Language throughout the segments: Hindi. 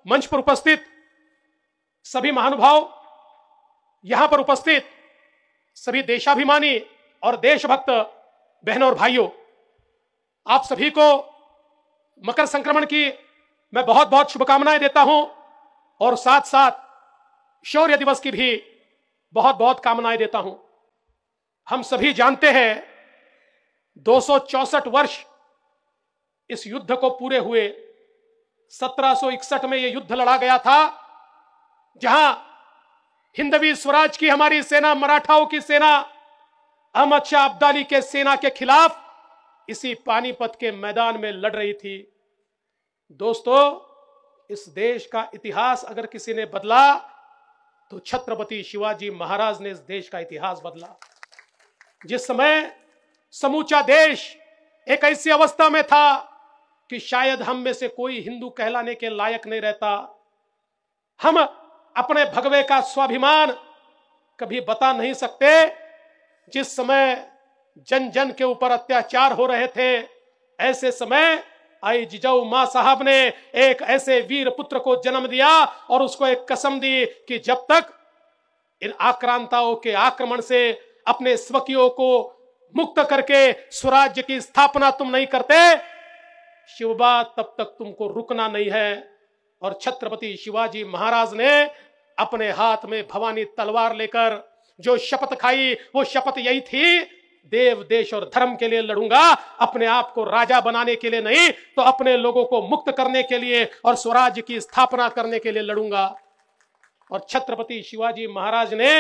मंच पर उपस्थित सभी महानुभाव, यहां पर उपस्थित सभी देशाभिमानी और देशभक्त बहनों और भाइयों, आप सभी को मकर संक्रमण की मैं बहुत बहुत शुभकामनाएं देता हूं और साथ साथ शौर्य दिवस की भी बहुत बहुत कामनाएं देता हूं। हम सभी जानते हैं 264 वर्ष इस युद्ध को पूरे हुए। 1761 में यह युद्ध लड़ा गया था, जहां हिंदवी स्वराज की हमारी सेना, मराठाओं की सेना अहमद शाह अब्दाली के सेना के खिलाफ इसी पानीपत के मैदान में लड़ रही थी। दोस्तों, इस देश का इतिहास अगर किसी ने बदला तो छत्रपति शिवाजी महाराज ने इस देश का इतिहास बदला। जिस समय समूचा देश एक ऐसी अवस्था में था कि शायद हम में से कोई हिंदू कहलाने के लायक नहीं रहता, हम अपने भगवे का स्वाभिमान कभी बता नहीं सकते, जिस समय जन जन के ऊपर अत्याचार हो रहे थे, ऐसे समय आई जिजाऊ मां साहब ने एक ऐसे वीर पुत्र को जन्म दिया और उसको एक कसम दी कि जब तक इन आक्रांताओं के आक्रमण से अपने स्वकीयों को मुक्त करके स्वराज्य की स्थापना तुम नहीं करते, शिवबा, तब तक तुमको रुकना नहीं है। और छत्रपति शिवाजी महाराज ने अपने हाथ में भवानी तलवार लेकर जो शपथ खाई, वो शपथ यही थी, देव, देश और धर्म के लिए लड़ूंगा, अपने आप को राजा बनाने के लिए नहीं, तो अपने लोगों को मुक्त करने के लिए और स्वराज्य की स्थापना करने के लिए लड़ूंगा। और छत्रपति शिवाजी महाराज ने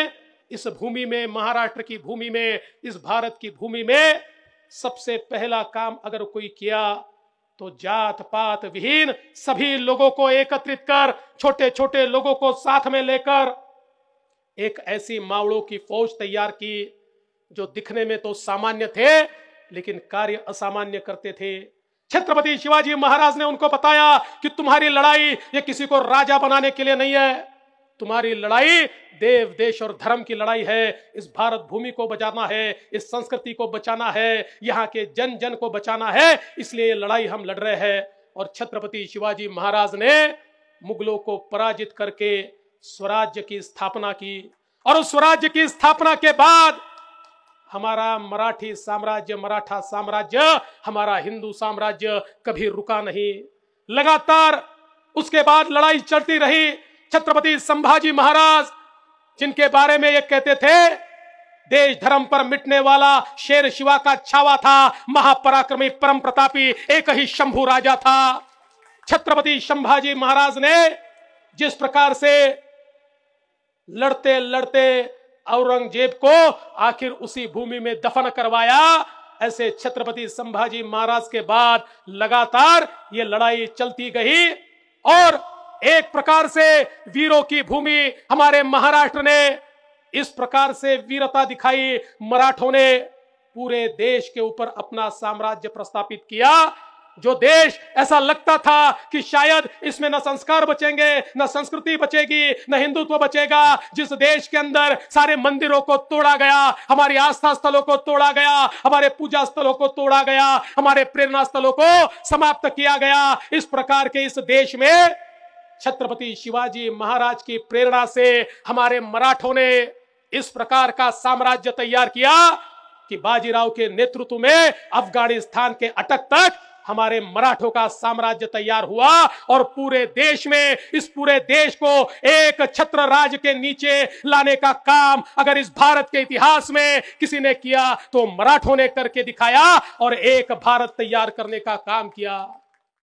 इस भूमि में, महाराष्ट्र की भूमि में, इस भारत की भूमि में सबसे पहला काम अगर कोई किया तो जात पात विहीन सभी लोगों को एकत्रित कर, छोटे छोटे लोगों को साथ में लेकर एक ऐसी मावड़ों की फौज तैयार की जो दिखने में तो सामान्य थे लेकिन कार्य असामान्य करते थे। छत्रपति शिवाजी महाराज ने उनको बताया कि तुम्हारी लड़ाई ये किसी को राजा बनाने के लिए नहीं है, तुम्हारी लड़ाई देव, देश और धर्म की लड़ाई है। इस भारत भूमि को बचाना है, इस संस्कृति को बचाना है, यहाँ के जन जन को बचाना है, इसलिए ये लड़ाई हम लड़ रहे हैं। और छत्रपति शिवाजी महाराज ने मुगलों को पराजित करके स्वराज्य की स्थापना की और उस स्वराज्य की स्थापना के बाद हमारा मराठी साम्राज्य, मराठा साम्राज्य, हमारा हिंदू साम्राज्य कभी रुका नहीं, लगातार उसके बाद लड़ाई चलती रही। छत्रपति संभाजी महाराज, जिनके बारे में ये कहते थे देश धर्म पर मिटने वाला शेर शिवा का छावा था, महापराक्रमी परम प्रतापी एक ही शंभू राजा था। छत्रपति संभाजी महाराज ने जिस प्रकार से लड़ते लड़ते औरंगजेब को आखिर उसी भूमि में दफन करवाया, ऐसे छत्रपति संभाजी महाराज के बाद लगातार ये लड़ाई चलती गई और एक प्रकार से वीरों की भूमि हमारे महाराष्ट्र ने इस प्रकार से वीरता दिखाई। मराठों ने पूरे देश के ऊपर अपना साम्राज्य प्रस्थापित किया। जो देश ऐसा लगता था कि शायद इसमें न संस्कार बचेंगे, न संस्कृति बचेगी, न हिंदुत्व बचेगा, जिस देश के अंदर सारे मंदिरों को तोड़ा गया, हमारी आस्था स्थलों को तोड़ा गया, हमारे पूजा स्थलों को तोड़ा गया, हमारे प्रेरणा स्थलों को समाप्त किया गया, इस प्रकार के इस देश में छत्रपति शिवाजी महाराज की प्रेरणा से हमारे मराठों ने इस प्रकार का साम्राज्य तैयार किया कि बाजीराव के नेतृत्व में अफगानिस्तान के अटक तक हमारे मराठों का साम्राज्य तैयार हुआ और पूरे देश में, इस पूरे देश को एक छत्र राज के नीचे लाने का काम अगर इस भारत के इतिहास में किसी ने किया तो मराठों ने करके दिखाया और एक भारत तैयार करने का काम किया।